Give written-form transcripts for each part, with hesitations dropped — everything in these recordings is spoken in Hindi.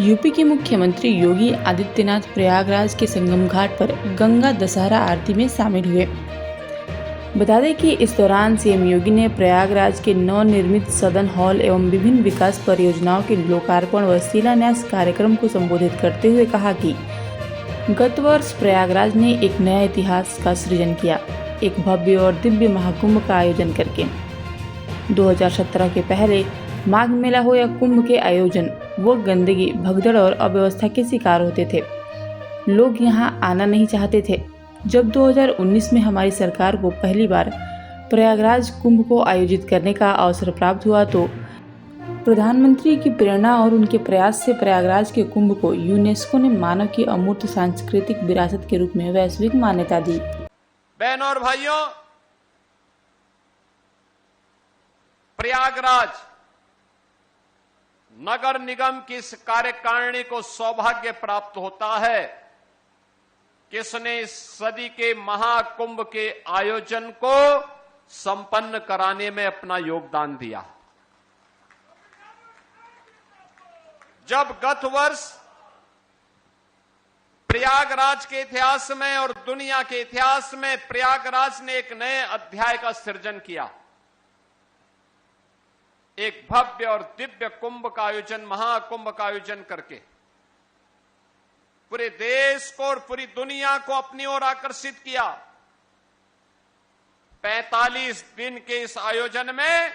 यूपी के मुख्यमंत्री योगी आदित्यनाथ प्रयागराज के संगम घाट पर गंगा दशहरा आरती में शामिल हुए। बता दें कि इस दौरान सीएम योगी ने प्रयागराज के नवनिर्मित सदन हॉल एवं विभिन्न विकास परियोजनाओं के लोकार्पण व शिलान्यास कार्यक्रम को संबोधित करते हुए कहा कि गत वर्ष प्रयागराज ने एक नया इतिहास का सृजन किया, एक भव्य और दिव्य महाकुंभ का आयोजन करके। 2017 के पहले माघ मेला हो या कुंभ के आयोजन, वो गंदगी, भगदड़ और अव्यवस्था के शिकार होते थे। लोग यहाँ आना नहीं चाहते थे। जब 2019 में हमारी सरकार को पहली बार प्रयागराज कुंभ को आयोजित करने का अवसर प्राप्त हुआ तो प्रधानमंत्री की प्रेरणा और उनके प्रयास से प्रयागराज के कुंभ को यूनेस्को ने मानव की अमूर्त सांस्कृतिक विरासत के रूप में वैश्विक मान्यता दी। बहनों और भाइयों, प्रयागराज नगर निगम की इस कार्यकारिणी को सौभाग्य प्राप्त होता है कि इसने इस सदी के महाकुंभ के आयोजन को संपन्न कराने में अपना योगदान दिया। जब गत वर्ष प्रयागराज के इतिहास में और दुनिया के इतिहास में प्रयागराज ने एक नए अध्याय का सृजन किया, एक भव्य और दिव्य कुंभ का आयोजन, महाकुंभ का आयोजन करके पूरे देश को और पूरी दुनिया को अपनी ओर आकर्षित किया। 45 दिन के इस आयोजन में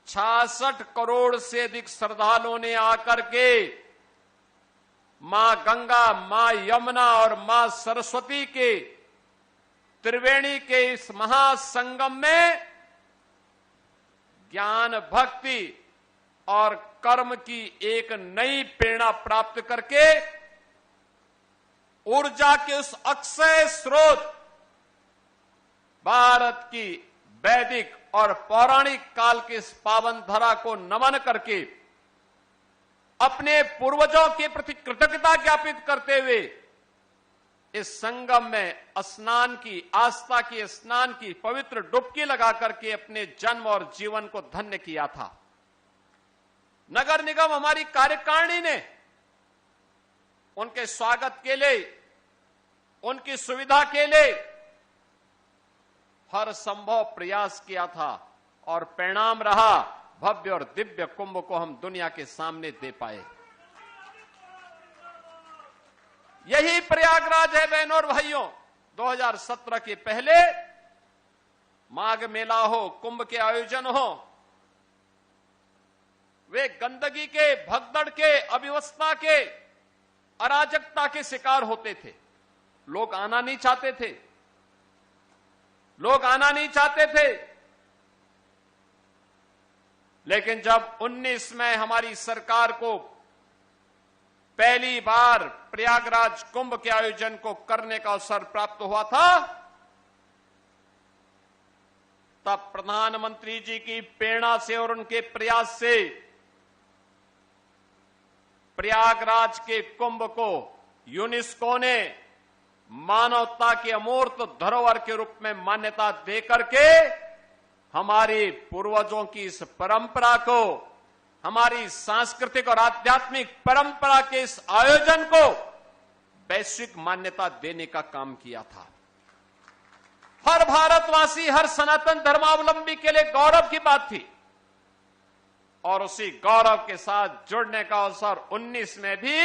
66 करोड़ से अधिक श्रद्धालुओं ने आकर के मां गंगा, मां यमुना और मां सरस्वती के त्रिवेणी के इस महासंगम में ज्ञान, भक्ति और कर्म की एक नई प्रेरणा प्राप्त करके ऊर्जा के उस अक्षय स्रोत भारत की वैदिक और पौराणिक काल के इस पावन धरा को नमन करके अपने पूर्वजों के प्रति कृतज्ञता ज्ञापित करते हुए इस संगम में स्नान की, आस्था की स्नान की पवित्र डुबकी लगा करके अपने जन्म और जीवन को धन्य किया था। नगर निगम, हमारी कार्यकारिणी ने उनके स्वागत के लिए, उनकी सुविधा के लिए हर संभव प्रयास किया था और परिणाम रहा भव्य और दिव्य कुंभ को हम दुनिया के सामने दे पाए। यही प्रयागराज है बहनों और भाइयों। 2017 के पहले माघ मेला हो, कुंभ के आयोजन हो, वे गंदगी के, भगदड़ के, अव्यवस्था के, अराजकता के शिकार होते थे। लोग आना नहीं चाहते थे, लोग आना नहीं चाहते थे। लेकिन जब 19 में हमारी सरकार को पहली बार प्रयागराज कुंभ के आयोजन को करने का अवसर प्राप्त हुआ था, तब प्रधानमंत्री जी की प्रेरणा से और उनके प्रयास से प्रयागराज के कुंभ को यूनेस्को ने मानवता के अमूर्त धरोहर के रूप में मान्यता देकर के हमारे पूर्वजों की इस परंपरा को, हमारी सांस्कृतिक और आध्यात्मिक परंपरा के इस आयोजन को वैश्विक मान्यता देने का काम किया था। हर भारतवासी, हर सनातन धर्मावलंबी के लिए गौरव की बात थी और उसी गौरव के साथ जुड़ने का अवसर 19 में भी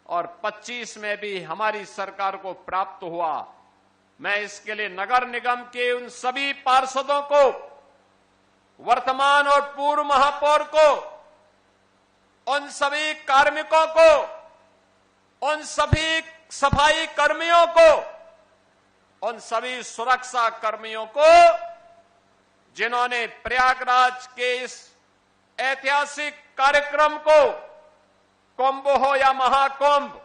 और 25 में भी हमारी सरकार को प्राप्त हुआ। मैं इसके लिए नगर निगम के उन सभी पार्षदों को, वर्तमान और पूर्व महापौर को, उन सभी कार्मिकों को, उन सभी सफाई कर्मियों को, उन सभी सुरक्षा कर्मियों को जिन्होंने प्रयागराज के इस ऐतिहासिक कार्यक्रम को, कुंभ हो या महाकुंभ,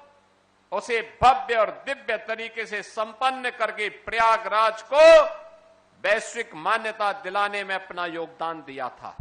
उसे भव्य और दिव्य तरीके से संपन्न करके प्रयागराज को वैश्विक मान्यता दिलाने में अपना योगदान दिया था।